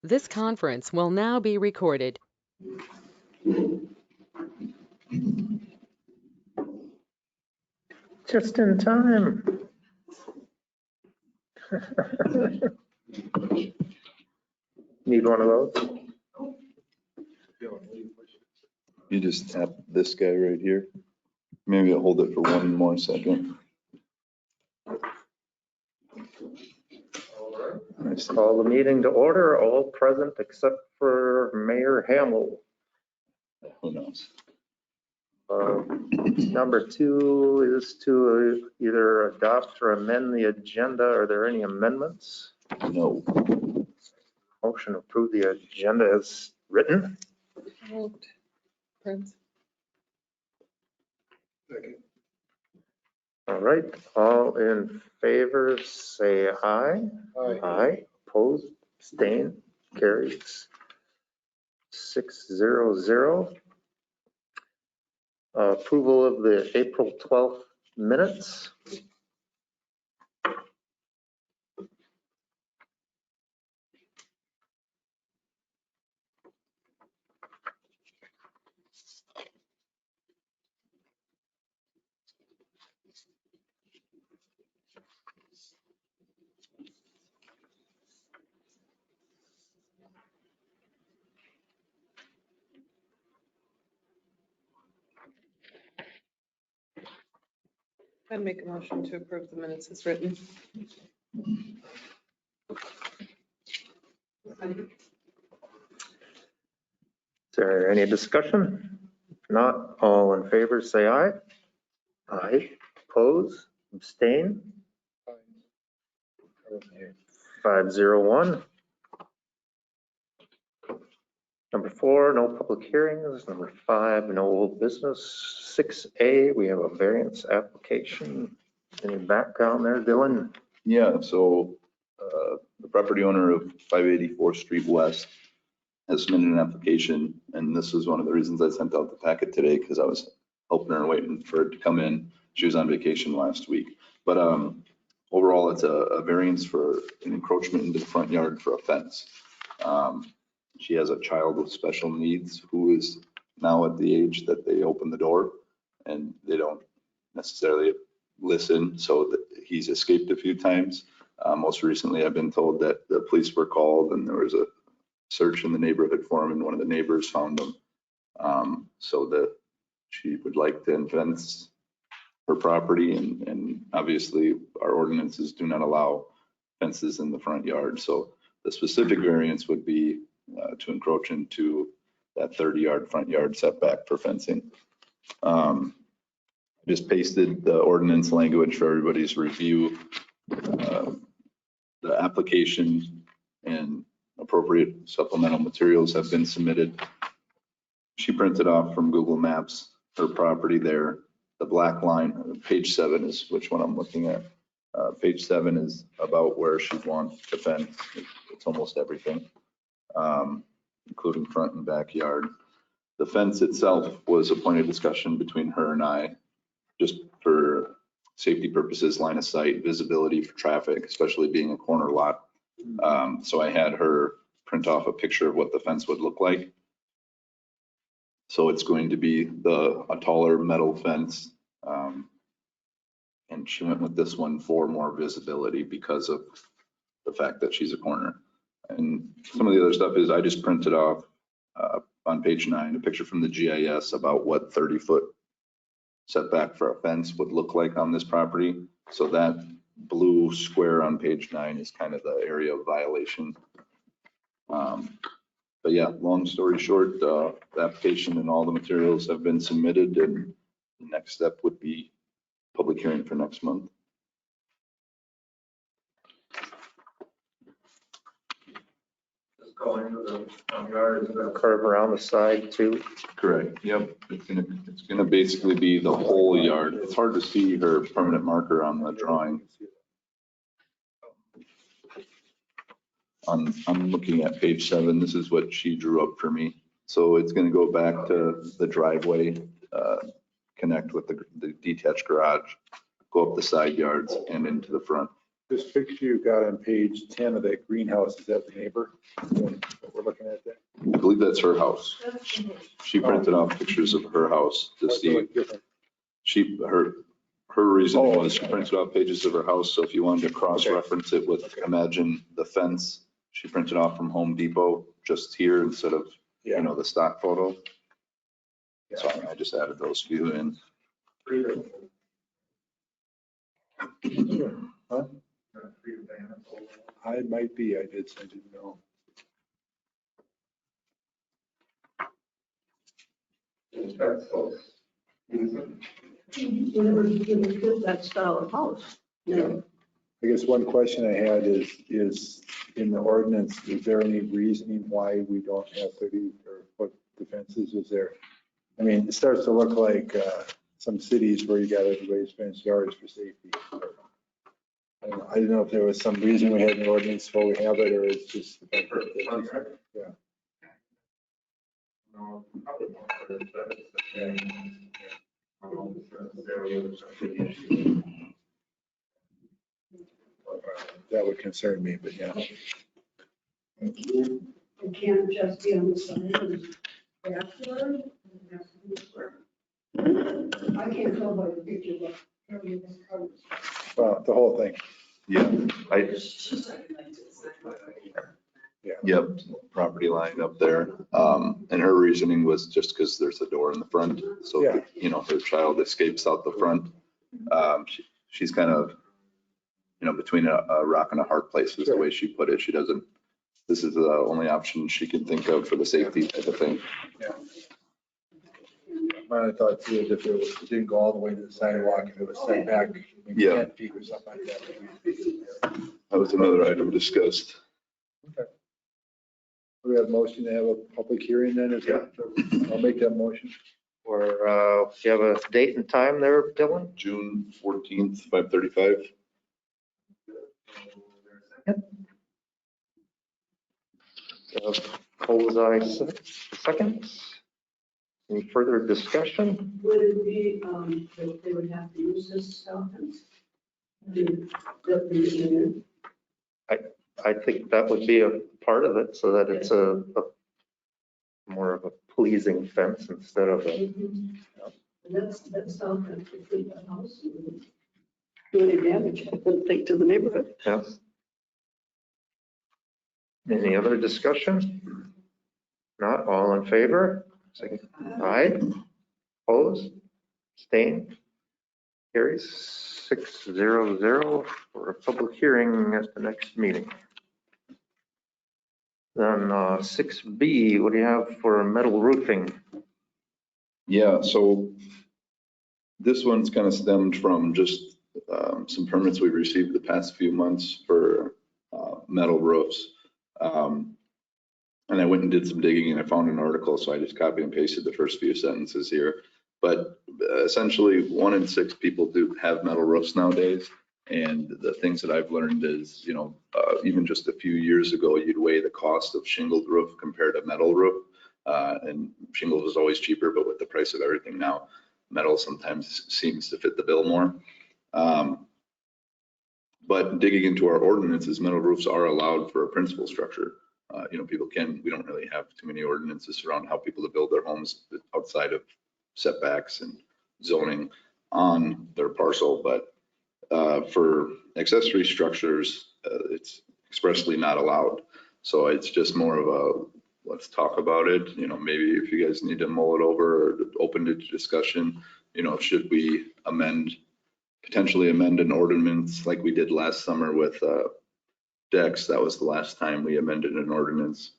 This conference will now be recorded. Just in time. Need one of those? You just tap this guy right here. Maybe I'll hold it for one more second. Let's call the meeting to order, all present except for Mayor Hamel. Who knows? Number 2 is to either adopt or amend the agenda. Are there any amendments? No. Motion to approve the agenda as written. Prince. All right, all in favor, say aye. Aye. Opposed, abstain, carries 600. Approval of the April 12th minutes. I'd make a motion to approve the minutes as written. Is there any discussion? If not, all in favor, say aye. Aye. Oppose, abstain. 501. Number 4, no public hearings. Number 5, no old business. 6A, we have a variance application. Any background there, Dylan? Yeah, so the property owner of 584 Street West has submitted an application, and this was one of the reasons I sent out the packet today, because I was helping her waiting for it to come in. She was on vacation last week. But overall, it's a variance for an encroachment into the front yard for a fence. She has a child with special needs who is now at the age that they open the door and they don't necessarily listen. So he's escaped a few times. Most recently, I've been told that the police were called and there was a search in the neighborhood for him and one of the neighbors found him. So that she would like to fence her property, and obviously our ordinances do not allow fences in the front yard. So the specific variance would be to encroach into that 30-yard front yard setback for fencing. Just pasted the ordinance language for everybody's review. The application and appropriate supplemental materials have been submitted. She printed off from Google Maps her property there. The black line, page 7 is which one I'm looking at. Page 7 is about where she wants to fence. It's almost everything, including front and backyard. The fence itself was a point of discussion between her and I, just for safety purposes, line of sight, visibility for traffic, especially being a corner lot. So I had her print off a picture of what the fence would look like. So it's going to be a taller metal fence. And she went with this one for more visibility because of the fact that she's a corner. And some of the other stuff is I just printed off on page 9, a picture from the GIS about what 30-foot setback for a fence would look like on this property. So that blue square on page 9 is kind of the area of violation. But yeah, long story short, the application and all the materials have been submitted, and the next step would be public hearing for next month. Go into the front yard, is gonna curve around the side too. Correct. Yep. It's gonna basically be the whole yard. It's hard to see her permanent marker on the drawing. I'm looking at page 7. This is what she drew up for me. So it's gonna go back to the driveway, connect with the detached garage, go up the side yards and into the front. This picture you got on page 10 of that greenhouse, is that the neighbor? What we're looking at there? I believe that's her house. She printed off pictures of her house to What's it see. look different? Her reasoning Oh, was she okay. printed off pages of her house, so if you wanted to cross-reference it with, imagine the fence, she printed off from Home Depot just here instead of, Yeah. the stock photo. Yeah. So I just added those few in. Huh? I might be, I didn't know. That style of house. Yeah. I guess one question I had is in the ordinance, is there any reasoning why we don't have 30 or foot defenses? Is there? I mean, it starts to look like some cities where you got everybody's fenced yards for safety. I don't know if there was some reason we had an ordinance before we have it, or it's just. Yeah. That would concern me, but yeah. It can't just be on the side and backward. It has to be square. I can't tell by the picture, but everything is covered. Well, the whole thing. Yeah, yep, property line up there. And her reasoning was just because there's a door in the front. So, Yeah. her child escapes out the front. She's kind of, between a rock and a hard place is the way she put it. She doesn't, this is the only option she can think of for the safety type of thing. Yeah. I thought too, is if it didn't go all the way to the sidewalk, if it was set back maybe Yeah. 10 feet or something like that. That was another item discussed. Okay. We have a motion to have a public hearing then, is that? I'll make that motion. Or do you have a date and time there, Dylan? June 14th, 5:35. Bullseye seconds. Any further discussion? Would it be, that they would have to use this cell fence? I think that would be a part of it so that it's a more of a pleasing fence instead of a, That cell fence would be the house. Do any damage, I wouldn't think, to the neighborhood. yes. Any other discussion? Not all in favor? Say aye. Opposed? Abstained? Carries 600 for a public hearing at the next meeting. Then 6B, what do you have for metal roofing? Yeah, so this one's kind of stemmed from just some permits we've received the past few months for metal roofs. And I went and did some digging and I found an article, so I just copy and pasted the first few sentences here. But essentially 1 in 6 people do have metal roofs nowadays. And the things that I've learned is, even just a few years ago, you'd weigh the cost of shingled roof compared to metal roof. And shingles was always cheaper, but with the price of everything now, metal sometimes seems to fit the bill more. But digging into our ordinances, metal roofs are allowed for a principal structure. We don't really have too many ordinances around how people to build their homes outside of setbacks and zoning on their parcel. But for accessory structures, it's expressly not allowed. So it's just more of a, let's talk about it. Maybe if you guys need to mull it over or open to discussion, should we potentially amend an ordinance like we did last summer with decks. That was the last time we amended an ordinance,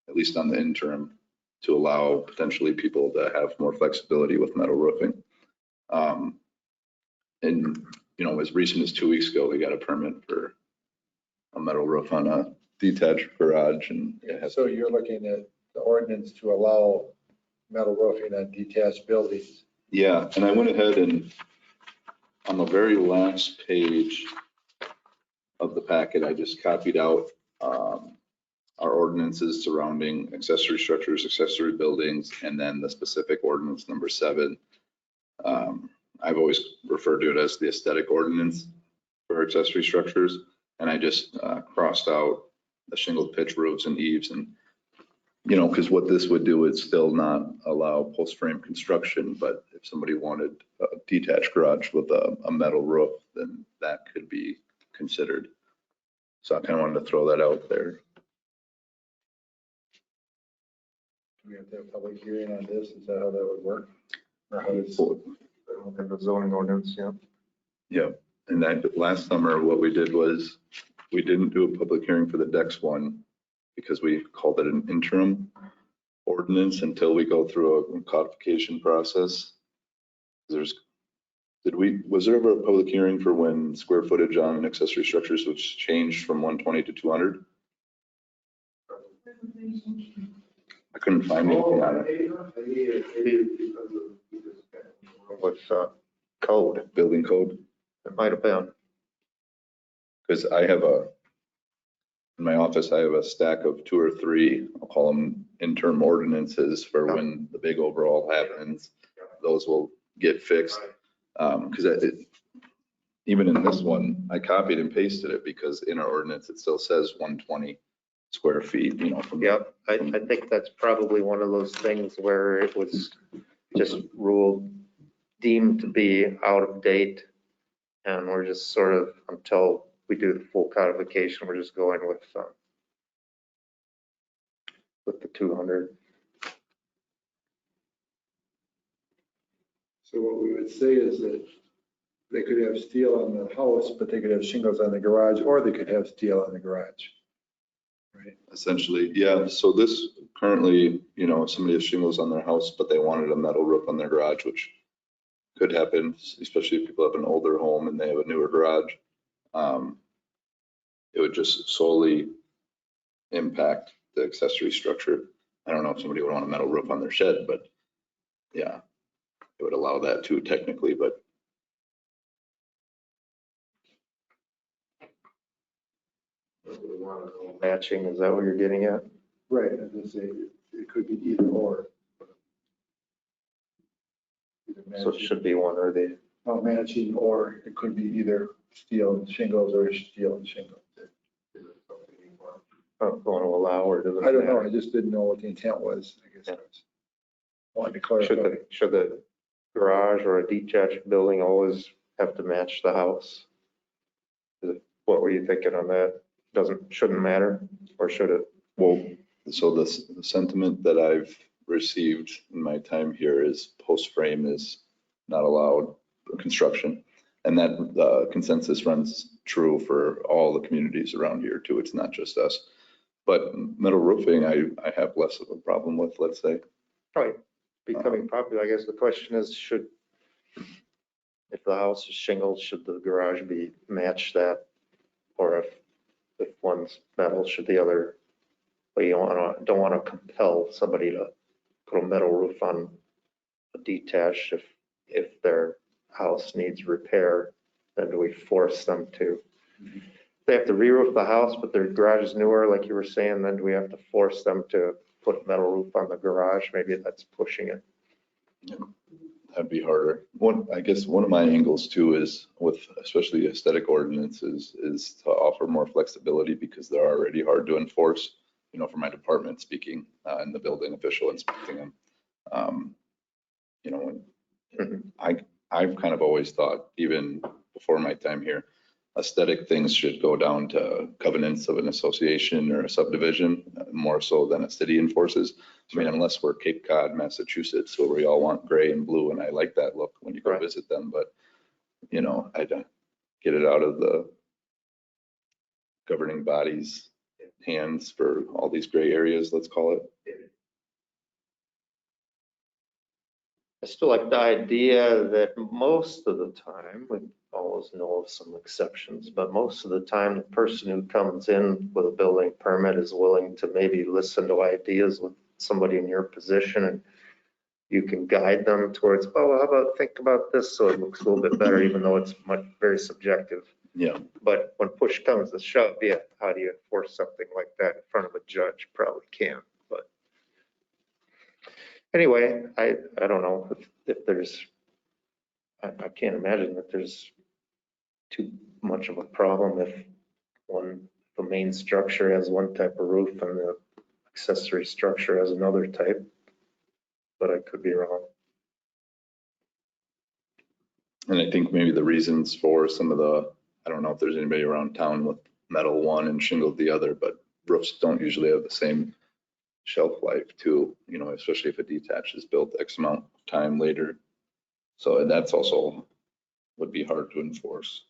at least on the interim, to allow potentially people to have more flexibility with metal roofing. And as recent as 2 weeks ago, we got a permit for a metal roof on a detached garage. And So you're looking at the ordinance to allow metal roofing on detached buildings. yeah, and I went ahead and on the very last page of the packet, I just copied out our ordinances surrounding accessory structures, accessory buildings, and then the specific ordinance number 7. I've always referred to it as the aesthetic ordinance for accessory structures. And I just crossed out the shingled pitch roofs and eaves and, you know, because what this would do is still not allow post frame construction, but if somebody wanted a detached garage with a metal roof, then that could be considered. So I kind of wanted to throw that out there. We have to have a public hearing on this, is that how that would work? Or how does? In the zoning ordinance, yeah. Yeah, and that last summer, what we did was, we didn't do a public hearing for the Dex one because we called it an interim ordinance until we go through a codification process. Was there ever a public hearing for when square footage on accessory structures was changed from 120 to 200? I couldn't find anything on it. With code, Building code, it might have been. because in my office, I have a stack of 2 or 3, I'll call them interim ordinances for when the big overhaul happens. Those will get fixed. Because even in this one, I copied and pasted it because in our ordinance, it still says 120 square feet, you know. Yep, I think that's probably one of those things where it was just ruled, deemed to be out of date. And we're just sort of, until we do the full codification, we're just going with the 200. So what we would say is that they could have steel on the house, but they could have shingles on the garage, or they could have steel on the garage. Right? Essentially, yeah. So this currently, you know, somebody has shingles on their house, but they wanted a metal roof on their garage, which could happen, especially if people have an older home and they have a newer garage. It would just solely impact the accessory structure. I don't know if somebody would want a metal roof on their shed, but yeah, it would allow that too technically, but Matching, is that what you're getting at? Right, as I say, it could be either or. So it should be one or the, Matching, or it could be either steel and shingles or steel and shingles. going to allow or does it? I don't know, I just didn't know what the intent was, I guess. I was wanting to clarify. Should the garage or a detached building always have to match the house? What were you thinking on that? Shouldn't matter, or should it? well, so the sentiment that I've received in my time here is post frame is not allowed for construction. And that consensus runs true for all the communities around here too. It's not just us. But metal roofing, I have less of a problem with, let's say. Right, becoming popular. I guess the question is, if the house is shingles, should the garage be match that? Or if one's metal, should the other, well, you don't want to compel somebody to put a metal roof on a detached if their house needs repair, then do we force them to? If they have to re-roof the house, but their garage is newer, like you were saying, then do we have to force them to put a metal roof on the garage? Maybe that's pushing it. That'd be harder. I guess one of my angles too is with especially aesthetic ordinances is to offer more flexibility because they're already hard to enforce, you know, for my department speaking and the building official inspecting them. You know, I've kind of always thought, even before my time here, aesthetic things should go down to covenants of an association or a subdivision more so than a city enforces. I mean, unless we're Cape Cod, Massachusetts, where we all want gray and blue, and I like that look when you go visit them, but you know, I don't get it out of the governing body's hands for all these gray areas, let's call it. I still like the idea that most of the time, we always know of some exceptions, but most of the time, the person who comes in with a building permit is willing to maybe listen to ideas with somebody in your position, and you can guide them towards, oh, how about think about this so it looks a little bit better, even though it's very subjective. Yeah. But when push comes to shove, yeah, how do you enforce something like that in front of a judge? Probably can't. But anyway, I don't know if there's, I can't imagine that there's too much of a problem if one, the main structure has one type of roof and the accessory structure has another type, but I could be wrong. And I think maybe the reasons for some of the, I don't know if there's anybody around town with metal one and shingled the other, but roofs don't usually have the same shelf life too, you know, especially if a detached is built X amount of time later. So that's also would be hard to enforce.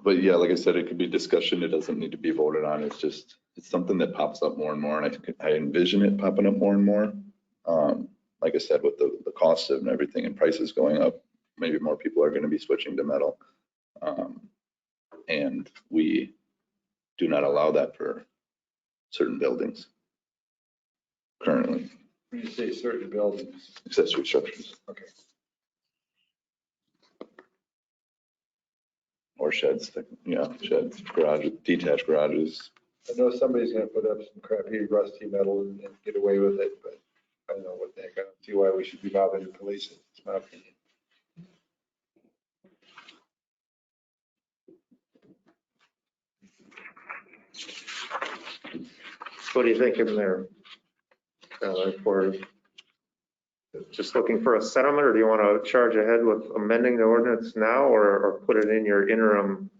But yeah, like I said, it could be discussion. It doesn't need to be voted on. It's just, it's something that pops up more and more. And I envision it popping up more and more. Like I said, with the cost of everything and prices going up, maybe more people are going to be switching to metal. And we do not allow that for certain buildings currently, When you say certain buildings, accessory structures okay. or sheds, yeah, sheds, garages, detached garages. I know somebody's gonna put up some crappy rusty metal and get away with it, but I don't know what the heck. I don't see why we should be bothering the police. It's my opinion. What do you think in there? If we're just looking for a settlement, or do you want to charge ahead with amending the ordinance now, or put it in your interim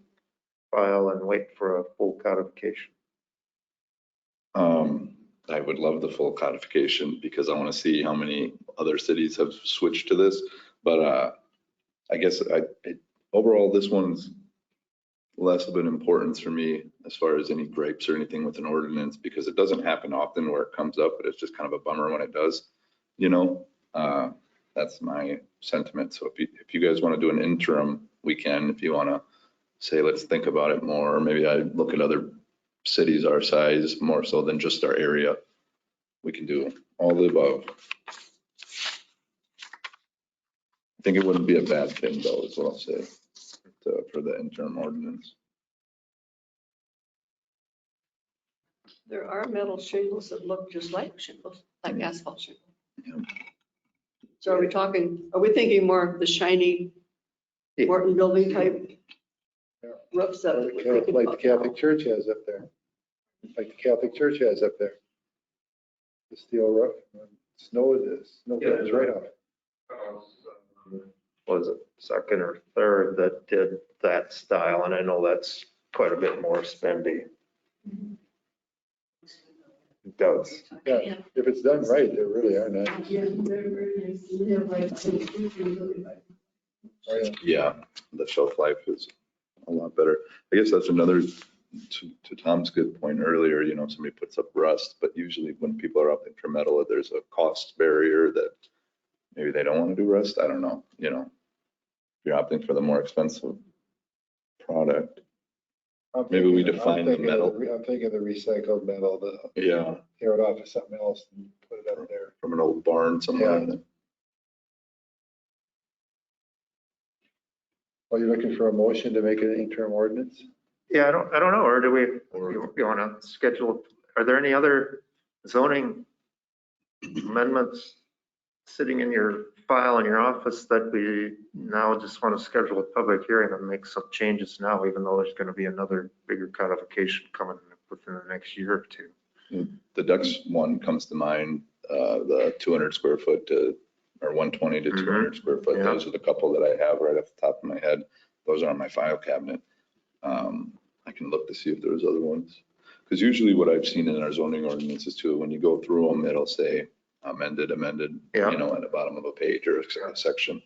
file and wait for a full codification? I would love the full codification because I want to see how many other cities have switched to this. But I guess overall, this one's less of an importance for me as far as any gripes or anything with an ordinance, because it doesn't happen often where it comes up, but it's just kind of a bummer when it does, you know. That's my sentiment. So if you guys want to do an interim, we can. If you want to say, let's think about it more, or maybe I look at other cities our size more so than just our area, we can do all the above. I think it wouldn't be a bad thing though, is what I'll say, for the interim ordinance. There are metal shingles that look just like shingles, like asphalt shingles. Yeah. So are we thinking more of the shiny Morton building type Yeah. roofs that we're Like thinking the about Catholic now? Church has up there. Like the Catholic Church has up there. The steel roof, snow comes right off. Was it second or third that did that style? And I know that's quite a bit more spendy. It does. Yeah, if it's done right, they really are nice. Yeah, they're very nice. They have like, really like. Right. Yeah, the shelf life is a lot better. I guess that's another, to Tom's good point earlier, you know, somebody puts up rust, but usually when people are opting for metal, there's a cost barrier that maybe they don't want to do rust. I don't know, you know, if you're opting for the more expensive product. Maybe we define the metal. I'm thinking the recycled metal, Yeah, tear it off of something else and put it up there. from an old barn somewhere. Yeah. Are you looking for a motion to make it an interim ordinance? Yeah, I don't know. Or do we, you want to schedule, are there any other zoning amendments sitting in your file in your office that we now just want to schedule a public hearing and make some changes now, even though there's going to be another bigger codification coming within the next year or two? The Ducks one comes to mind, the 200 square foot to, or 120 to 200 square foot. Yeah. Those are the couple that I have right off the top of my head. Those are on my file cabinet. I can look to see if there's other ones. Because usually what I've seen in our zoning ordinances too, when you go through them, it'll say amended, Yeah. you know, at the bottom of a page or a section.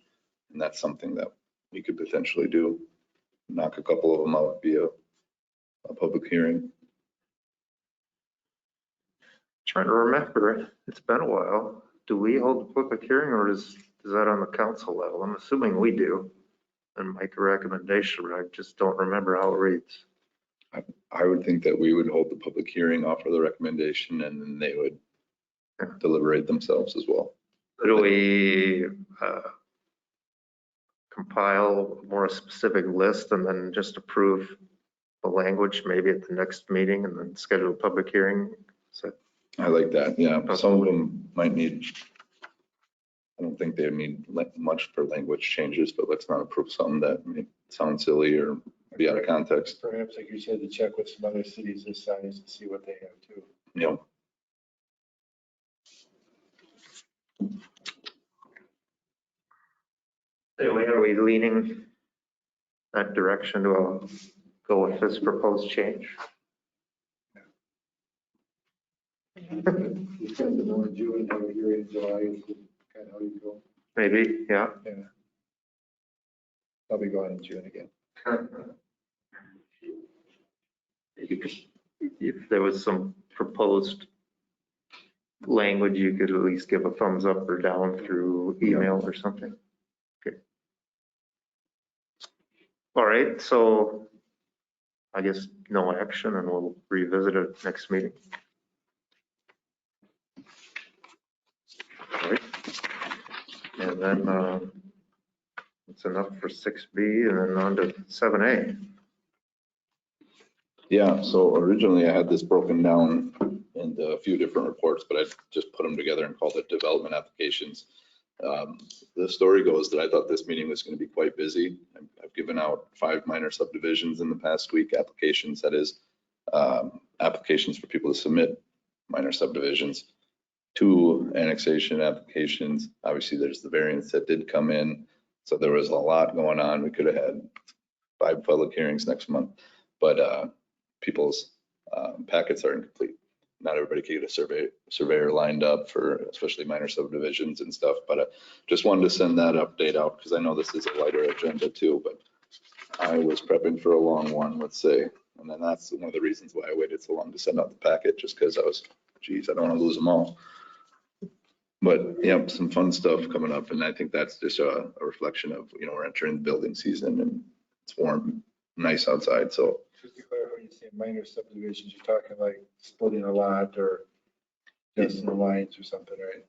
And that's something that we could potentially do. Knock a couple of them out via a public hearing. Trying to remember, it's been a while. Do we hold a public hearing, or is that on the council level? I'm assuming we do and make a recommendation, but I just don't remember how it reads. I would think that we would hold the public hearing, offer the recommendation, and then they would deliberate themselves as well. Do we compile a more specific list and then just approve the language maybe at the next meeting and then schedule a public hearing? So I like that, yeah. Some of them might need I don't think they need much for language changes, but let's not approve something that may sound silly or be out of context. Perhaps, like you said, to check with some other cities this size and see what they have too. You know, Anyway, are we leaning that direction to go with this proposed change? It's kind of more in June, have a hearing in July, is kind of how you go. Maybe, yeah. Yeah. I'll be going in June again. You could, if there was some proposed language, you could at least give a thumbs up or down through email or something. Okay. All right, so I guess no action and we'll revisit it next meeting. All right. And then it's enough for 6B and then on to 7A. yeah, so originally I had this broken down into a few different reports, but I just put them together and called it development applications. The story goes that I thought this meeting was going to be quite busy. I've given out 5 minor subdivisions in the past week, applications, that is, applications for people to submit minor subdivisions, 2 annexation applications. Obviously, there's the variance that did come in. So there was a lot going on. We could have had 5 public hearings next month, but people's packets are incomplete. Not everybody can get a surveyor lined up for especially minor subdivisions and stuff, but just wanted to send that update out because I know this is a lighter agenda too, but I was prepping for a long one, let's say. And then that's one of the reasons why I waited so long to send out the packet, just because I was, geez, I don't want to lose them all. But yeah, some fun stuff coming up. And I think that's just a reflection of, we're entering the building season and it's warm, nice outside. So Just to clarify, when you say minor subdivisions, you're talking like splitting a lot or just in the lines or something, right?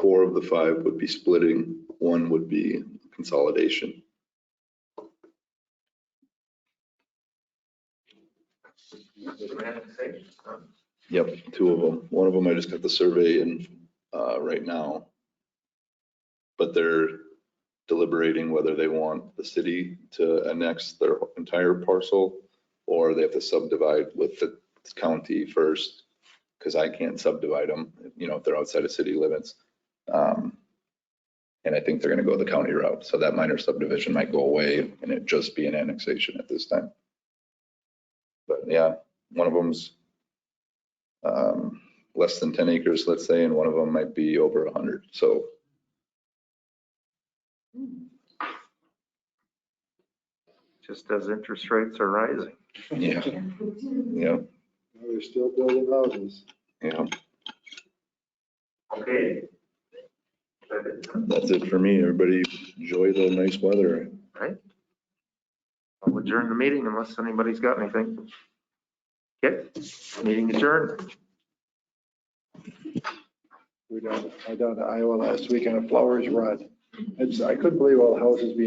4 of the 5 would be splitting, 1 would be consolidation. Yep, 2 of them. 1 of them I just got the survey in right now. But they're deliberating whether they want the city to annex their entire parcel or they have to subdivide with the county first, because I can't subdivide them, if they're outside of city limits. And I think they're going to go the county route. So that minor subdivision might go away and it just be an annexation at this time. But yeah, one of them's less than 10 acres, let's say, and one of them might be over 100. So Just as interest rates are rising. yeah, Well, they're still building houses. yeah. Okay. That's it for me. Everybody enjoy the nice weather. Right. I'll adjourn the meeting unless anybody's got anything. Okay, meeting adjourned. I down to Iowa last week on a flowers run. I couldn't believe all the houses being